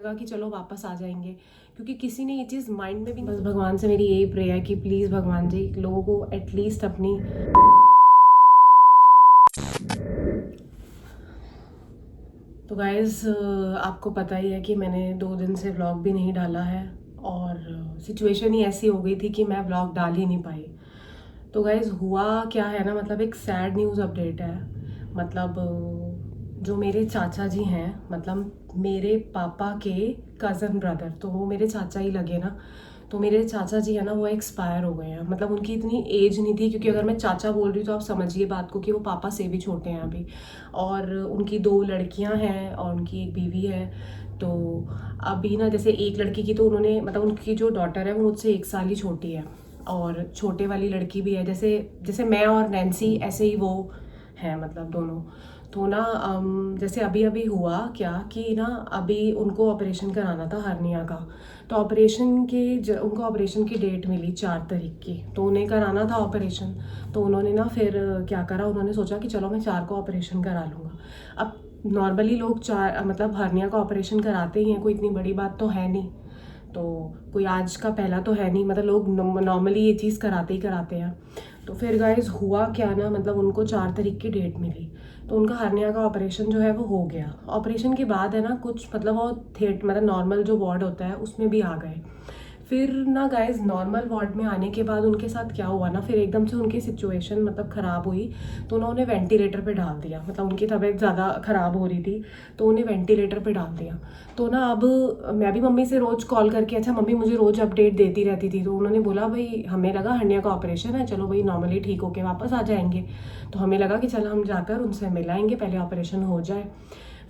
लगा कि चलो वापस आ जाएंगे, क्योंकि किसी ने ये चीज़ माइंड में भी बस भगवान से मेरी यही प्रेयर है कि प्लीज़ भगवान जी लोगों को एटलीस्ट अपनी। तो गाइज़ आपको पता ही है कि मैंने 2 दिन से व्लॉग भी नहीं डाला है और सिचुएशन ही ऐसी हो गई थी कि मैं व्लॉग डाल ही नहीं पाई। तो गाइज़ हुआ क्या है ना, मतलब एक सैड न्यूज़ अपडेट है। मतलब जो मेरे चाचा जी हैं, मतलब मेरे पापा के कज़न ब्रदर, तो वो मेरे चाचा ही लगे ना। तो मेरे चाचा जी है ना, वो एक्सपायर हो गए हैं। मतलब उनकी इतनी एज नहीं थी, क्योंकि अगर मैं चाचा बोल रही हूँ तो आप समझिए बात को कि वो पापा से भी छोटे हैं अभी। और उनकी 2 लड़कियां हैं और उनकी एक बीवी है। तो अभी ना, जैसे एक लड़की की तो उन्होंने, मतलब उनकी जो डॉटर है वो मुझसे 1 साल ही छोटी है, और छोटे वाली लड़की भी है, जैसे जैसे मैं और नैन्सी ऐसे ही वो हैं, मतलब दोनों। तो ना जैसे अभी अभी हुआ क्या कि ना, अभी उनको ऑपरेशन कराना था हर्निया का। तो उनको ऑपरेशन की डेट मिली 4 तारीख की, तो उन्हें कराना था ऑपरेशन। तो उन्होंने ना फिर क्या करा, उन्होंने सोचा कि चलो मैं 4 को ऑपरेशन करा लूँगा। अब नॉर्मली लोग 4, मतलब हर्निया का ऑपरेशन कराते ही हैं, कोई इतनी बड़ी बात तो है नहीं। तो कोई आज का पहला तो है नहीं, मतलब लोग नॉर्मली ये चीज़ कराते ही कराते हैं। तो फिर गाइस हुआ क्या ना, मतलब उनको 4 तारीख की डेट मिली, तो उनका हर्निया का ऑपरेशन जो है वो हो गया। ऑपरेशन के बाद है ना, कुछ मतलब वो मतलब नॉर्मल जो वार्ड होता है उसमें भी आ गए। फिर ना गाइज नॉर्मल वार्ड में आने के बाद उनके साथ क्या हुआ ना, फिर एकदम से उनकी सिचुएशन मतलब ख़राब हुई। तो उन्होंने वेंटिलेटर पे डाल दिया, मतलब उनकी तबीयत ज़्यादा ख़राब हो रही थी, तो उन्हें वेंटिलेटर पे डाल दिया। तो ना अब मैं भी मम्मी से रोज़ कॉल करके, अच्छा मम्मी मुझे रोज़ अपडेट देती रहती थी, तो उन्होंने बोला भाई हमें लगा हर्निया का ऑपरेशन है, चलो भाई नॉर्मली ठीक होके वापस आ जाएंगे। तो हमें लगा कि चलो हम जाकर उनसे मिलाएंगे, पहले ऑपरेशन हो जाए।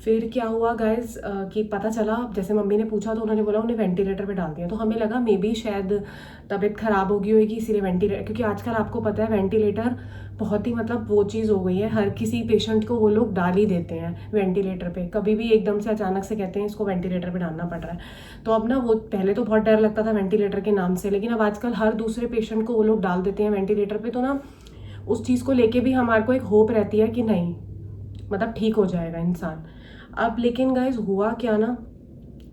फिर क्या हुआ गाइज कि पता चला, जैसे मम्मी ने पूछा तो उन्होंने बोला उन्हें वेंटिलेटर पे डाल दिया। तो हमें लगा मे बी शायद तबीयत ख़राब हो गई होगी, इसीलिए वेंटिलेटर, क्योंकि आजकल आपको पता है वेंटिलेटर बहुत ही मतलब वो चीज़ हो गई है, हर किसी पेशेंट को वो लोग डाल ही देते हैं वेंटिलेटर पे। कभी भी एकदम से अचानक से कहते हैं इसको वेंटिलेटर पे डालना पड़ रहा है। तो अब ना, वो पहले तो बहुत डर लगता था वेंटिलेटर के नाम से, लेकिन अब आजकल हर दूसरे पेशेंट को वो लोग डाल देते हैं वेंटिलेटर पे। तो ना उस चीज़ को लेके भी हमारे को एक होप रहती है कि नहीं, मतलब ठीक हो जाएगा इंसान। अब लेकिन गाइज हुआ क्या ना,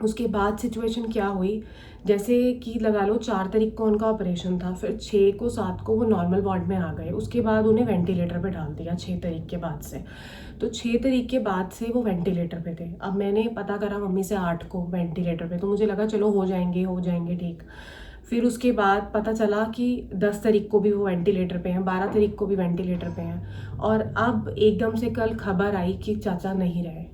उसके बाद सिचुएशन क्या हुई, जैसे कि लगा लो 4 तारीख को उनका ऑपरेशन था, फिर 6 को 7 को वो नॉर्मल वार्ड में आ गए, उसके बाद उन्हें वेंटिलेटर पे डाल दिया 6 तारीख के बाद से। तो 6 तारीख के बाद से वो वेंटिलेटर पे थे। अब मैंने पता करा मम्मी से 8 को वेंटिलेटर पे, तो मुझे लगा चलो हो जाएंगे ठीक। फिर उसके बाद पता चला कि 10 तारीख को भी वो वेंटिलेटर पे हैं, 12 तारीख को भी वेंटिलेटर पे हैं, और अब एकदम से कल खबर आई कि चाचा नहीं रहे।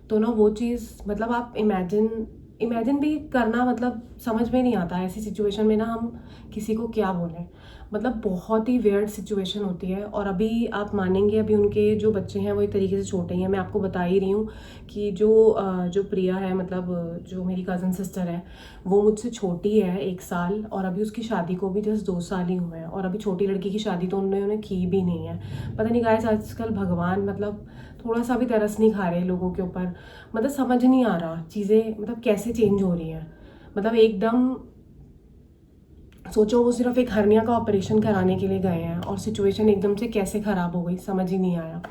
तो ना वो चीज़, मतलब आप इमेजिन भी करना, मतलब समझ में नहीं आता ऐसी सिचुएशन में ना हम किसी को क्या बोलें। मतलब बहुत ही वियर्ड सिचुएशन होती है। और अभी आप मानेंगे, अभी उनके जो बच्चे हैं वो एक तरीके से छोटे ही हैं। मैं आपको बता ही रही हूँ कि जो प्रिया है, मतलब जो मेरी कज़न सिस्टर है, वो मुझसे छोटी है 1 साल, और अभी उसकी शादी को भी जस्ट 2 साल ही हुए हैं, और अभी छोटी लड़की की शादी तो उन्होंने की भी नहीं है। पता नहीं गाइस, आजकल भगवान मतलब थोड़ा सा भी तरस नहीं खा रहे लोगों के ऊपर। मतलब समझ नहीं आ रहा चीज़ें मतलब कैसे चेंज हो रही हैं। मतलब एकदम सोचो, वो सिर्फ एक हर्निया का ऑपरेशन कराने के लिए गए हैं, और सिचुएशन एकदम से कैसे ख़राब हो गई, समझ ही नहीं आया।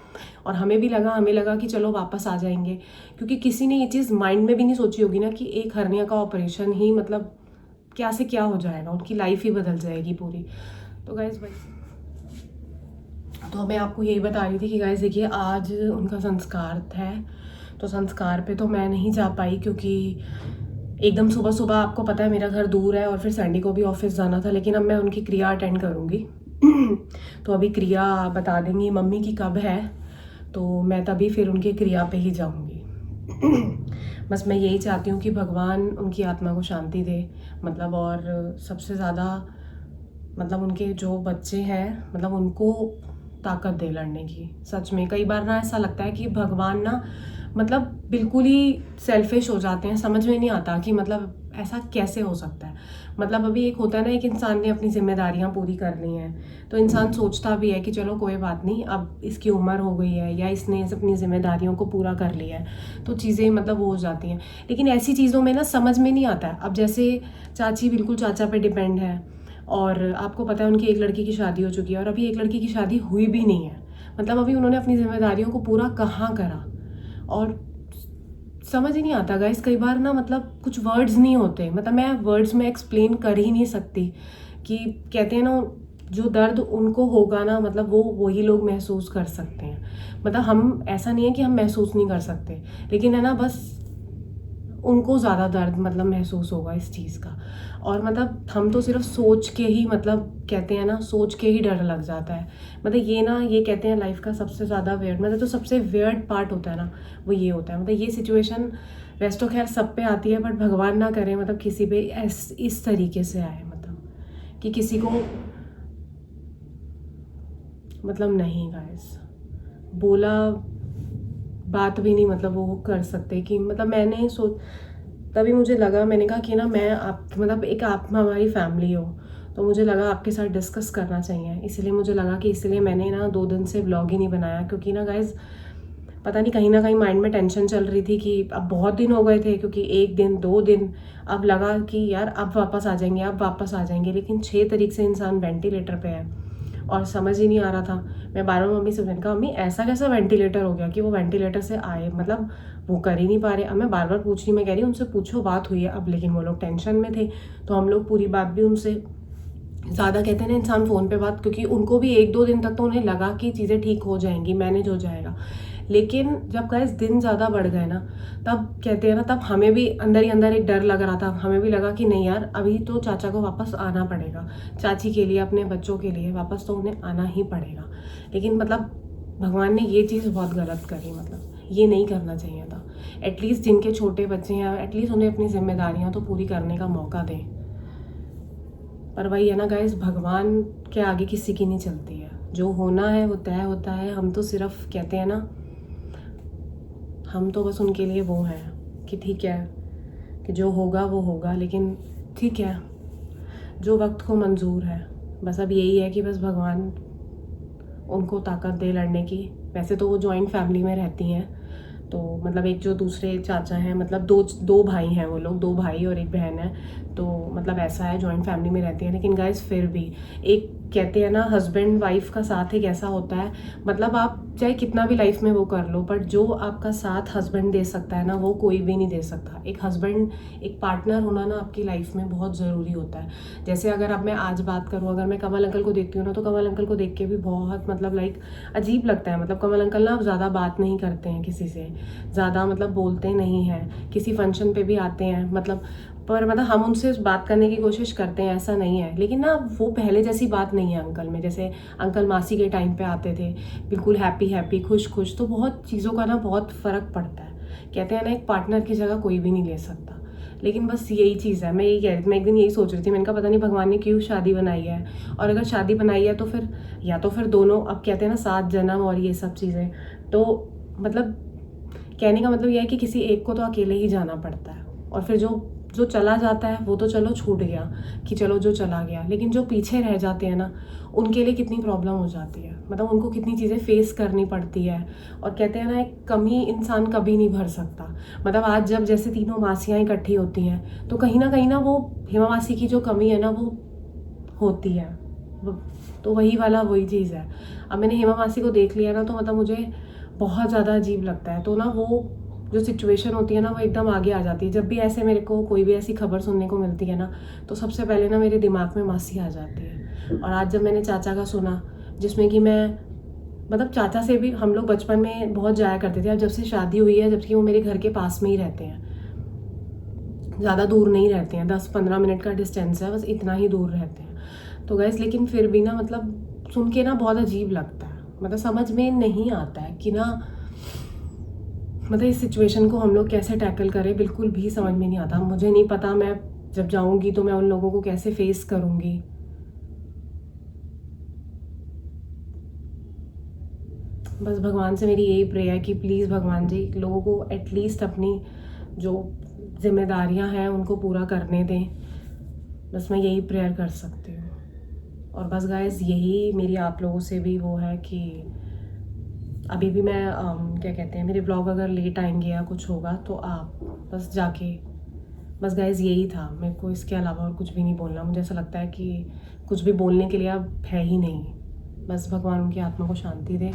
और हमें लगा कि चलो वापस आ जाएंगे, क्योंकि किसी ने ये चीज़ माइंड में भी नहीं सोची होगी ना कि एक हर्निया का ऑपरेशन ही मतलब क्या से क्या हो जाएगा, उनकी लाइफ ही बदल जाएगी पूरी। तो गाइज भाई, तो मैं आपको यही बता रही थी कि गाइज देखिए, आज उनका संस्कार है। तो संस्कार पे तो मैं नहीं जा पाई, क्योंकि एकदम सुबह सुबह आपको पता है मेरा घर दूर है, और फिर संडे को भी ऑफिस जाना था। लेकिन अब मैं उनकी क्रिया अटेंड करूँगी। तो अभी क्रिया बता देंगी मम्मी की कब है, तो मैं तभी फिर उनकी क्रिया पे ही जाऊँगी। बस मैं यही चाहती हूँ कि भगवान उनकी आत्मा को शांति दे, मतलब और सबसे ज़्यादा मतलब उनके जो बच्चे हैं, मतलब उनको ताकत दे लड़ने की। सच में कई बार ना ऐसा लगता है कि भगवान ना मतलब बिल्कुल ही सेल्फिश हो जाते हैं, समझ में नहीं आता कि मतलब ऐसा कैसे हो सकता है। मतलब अभी एक होता है ना, एक इंसान ने अपनी जिम्मेदारियां पूरी कर ली हैं, तो इंसान सोचता भी है कि चलो कोई बात नहीं, अब इसकी उम्र हो गई है, या इसने अपनी जिम्मेदारियों को पूरा कर लिया है, तो चीज़ें मतलब वो हो जाती हैं। लेकिन ऐसी चीज़ों में ना समझ में नहीं आता है। अब जैसे चाची बिल्कुल चाचा पे डिपेंड है, और आपको पता है उनकी एक लड़की की शादी हो चुकी है, और अभी एक लड़की की शादी हुई भी नहीं है। मतलब अभी उन्होंने अपनी जिम्मेदारियों को पूरा कहाँ करा। और समझ ही नहीं आता गाइस, कई बार ना मतलब कुछ वर्ड्स नहीं होते, मतलब मैं वर्ड्स में एक्सप्लेन कर ही नहीं सकती कि कहते हैं ना जो दर्द उनको होगा ना, मतलब वो वही लोग महसूस कर सकते हैं। मतलब हम, ऐसा नहीं है कि हम महसूस नहीं कर सकते, लेकिन है ना बस उनको ज़्यादा दर्द मतलब महसूस होगा इस चीज़ का। और मतलब हम तो सिर्फ सोच के ही, मतलब कहते हैं ना सोच के ही डर लग जाता है। मतलब ये ना, ये कहते हैं लाइफ का सबसे ज़्यादा वियर्ड, मतलब जो सबसे वियर्ड पार्ट होता है ना वो ये होता है। मतलब ये सिचुएशन वैसे तो खैर सब पे आती है, बट भगवान ना करे मतलब किसी पे इस तरीके से आए, मतलब कि किसी को, मतलब नहीं गाइस, बोला बात भी नहीं मतलब वो कर सकते कि, मतलब मैंने तभी मुझे लगा, मैंने कहा कि ना मैं आप, मतलब एक आप हमारी फैमिली हो, तो मुझे लगा आपके साथ डिस्कस करना चाहिए। इसलिए मुझे लगा कि इसलिए मैंने ना 2 दिन से व्लॉग ही नहीं बनाया, क्योंकि ना गाइज पता नहीं ना कहीं माइंड में टेंशन चल रही थी कि अब बहुत दिन हो गए थे, क्योंकि 1 दिन 2 दिन, अब लगा कि यार अब वापस आ जाएंगे, अब वापस आ जाएंगे, लेकिन 6 तारीख से इंसान वेंटिलेटर पे है और समझ ही नहीं आ रहा था। मैं बार बार मम्मी से, मैंने कहा मम्मी ऐसा कैसा वेंटिलेटर हो गया कि वो वेंटिलेटर से आए, मतलब वो कर ही नहीं पा रहे। अब मैं बार बार पूछ रही, मैं कह रही उनसे पूछो बात हुई है अब, लेकिन वो लोग टेंशन में थे, तो हम लोग पूरी बात भी उनसे, ज़्यादा कहते हैं ना इंसान फ़ोन पे बात, क्योंकि उनको भी 1-2 दिन तक तो उन्हें लगा कि चीज़ें ठीक हो जाएंगी, मैनेज हो जाएगा, लेकिन जब गाइस दिन ज़्यादा बढ़ गए ना, तब कहते हैं ना, तब हमें भी अंदर ही अंदर एक डर लग रहा था। हमें भी लगा कि नहीं यार, अभी तो चाचा को वापस आना पड़ेगा, चाची के लिए, अपने बच्चों के लिए वापस तो उन्हें आना ही पड़ेगा। लेकिन मतलब भगवान ने ये चीज़ बहुत गलत करी, मतलब ये नहीं करना चाहिए था। एटलीस्ट जिनके छोटे बच्चे हैं, एटलीस्ट उन्हें अपनी जिम्मेदारियाँ तो पूरी करने का मौका दें। पर वही है ना गाइस, भगवान के आगे किसी की नहीं चलती है, जो होना है वो तय होता है। हम तो सिर्फ कहते हैं ना, हम तो बस उनके लिए वो हैं कि ठीक है कि जो होगा वो होगा, लेकिन ठीक है जो वक्त को मंजूर है। बस अब यही है कि बस भगवान उनको ताकत दे लड़ने की। वैसे तो वो जॉइंट फैमिली में रहती हैं, तो मतलब एक जो दूसरे चाचा हैं, मतलब दो भाई हैं वो लोग, 2 भाई और 1 बहन है, तो मतलब ऐसा है जॉइंट फैमिली में रहती है। लेकिन गाइस फिर भी एक कहते हैं ना हस्बैंड वाइफ का साथ एक ऐसा होता है, मतलब आप चाहे कितना भी लाइफ में वो कर लो, बट जो आपका साथ हस्बैंड दे सकता है ना, वो कोई भी नहीं दे सकता। एक हस्बैंड, एक पार्टनर होना ना आपकी लाइफ में बहुत ज़रूरी होता है। जैसे अगर अब मैं आज बात करूँ, अगर मैं कमल अंकल को देखती हूँ ना, तो कमल अंकल को देख के भी बहुत मतलब लाइक अजीब लगता है। मतलब कमल अंकल ना अब ज़्यादा बात नहीं करते हैं किसी से, ज़्यादा मतलब बोलते नहीं हैं, किसी फंक्शन पे भी आते हैं मतलब, पर मतलब हम उनसे बात करने की कोशिश करते हैं, ऐसा नहीं है, लेकिन ना वो पहले जैसी बात नहीं है अंकल में। जैसे अंकल मासी के टाइम पे आते थे, बिल्कुल हैप्पी खुश, तो बहुत चीज़ों का ना बहुत फ़र्क पड़ता है। कहते हैं ना एक पार्टनर की जगह कोई भी नहीं ले सकता। लेकिन बस यही चीज़ है, मैं यही कह रही थी, मैं एक दिन यही सोच रही थी, मैंने कहा पता नहीं भगवान ने क्यों शादी बनाई है, और अगर शादी बनाई है तो फिर या तो फिर दोनों, अब कहते हैं ना 7 जन्म और ये सब चीज़ें, तो मतलब कहने का मतलब यह है कि किसी एक को तो अकेले ही जाना पड़ता है, और फिर जो चला जाता है वो तो चलो छूट गया कि चलो जो चला गया, लेकिन जो पीछे रह जाते हैं ना, उनके लिए कितनी प्रॉब्लम हो जाती है, मतलब उनको कितनी चीज़ें फेस करनी पड़ती है। और कहते हैं ना एक कमी इंसान कभी नहीं भर सकता। मतलब आज जब जैसे तीनों मासियाँ इकट्ठी होती हैं, तो कहीं ना वो हेमा मासी की जो कमी है ना वो होती है, तो वही चीज़ है। अब मैंने हेमा मासी को देख लिया ना, तो मतलब मुझे बहुत ज़्यादा अजीब लगता है। तो ना वो जो सिचुएशन होती है ना वो एकदम आगे आ जाती है। जब भी ऐसे मेरे को कोई भी ऐसी खबर सुनने को मिलती है ना, तो सबसे पहले ना मेरे दिमाग में मासी आ जाती है। और आज जब मैंने चाचा का सुना, जिसमें कि मैं मतलब चाचा से भी हम लोग बचपन में बहुत जाया करते थे, अब जब से शादी हुई है, जबकि वो मेरे घर के पास में ही रहते हैं, ज़्यादा दूर नहीं रहते हैं, 10-15 मिनट का डिस्टेंस है, बस इतना ही दूर रहते हैं। तो गैस लेकिन फिर भी ना मतलब सुन के ना बहुत अजीब लगता है, मतलब समझ में नहीं आता है कि ना मतलब इस सिचुएशन को हम लोग कैसे टैकल करें, बिल्कुल भी समझ में नहीं आता। मुझे नहीं पता मैं जब जाऊंगी तो मैं उन लोगों को कैसे फेस करूंगी। बस भगवान से मेरी यही प्रेयर है कि प्लीज़ भगवान जी लोगों को एटलीस्ट अपनी जो जिम्मेदारियां हैं उनको पूरा करने दें। बस मैं यही प्रेयर कर सकती हूँ। और बस गाइस यही मेरी आप लोगों से भी वो है कि अभी भी मैं क्या कहते हैं, मेरे ब्लॉग अगर लेट आएंगे या कुछ होगा तो आप बस जाके, बस गाइस यही था, मेरे को इसके अलावा और कुछ भी नहीं बोलना। मुझे ऐसा लगता है कि कुछ भी बोलने के लिए अब है ही नहीं। बस भगवान उनकी आत्मा को शांति दे।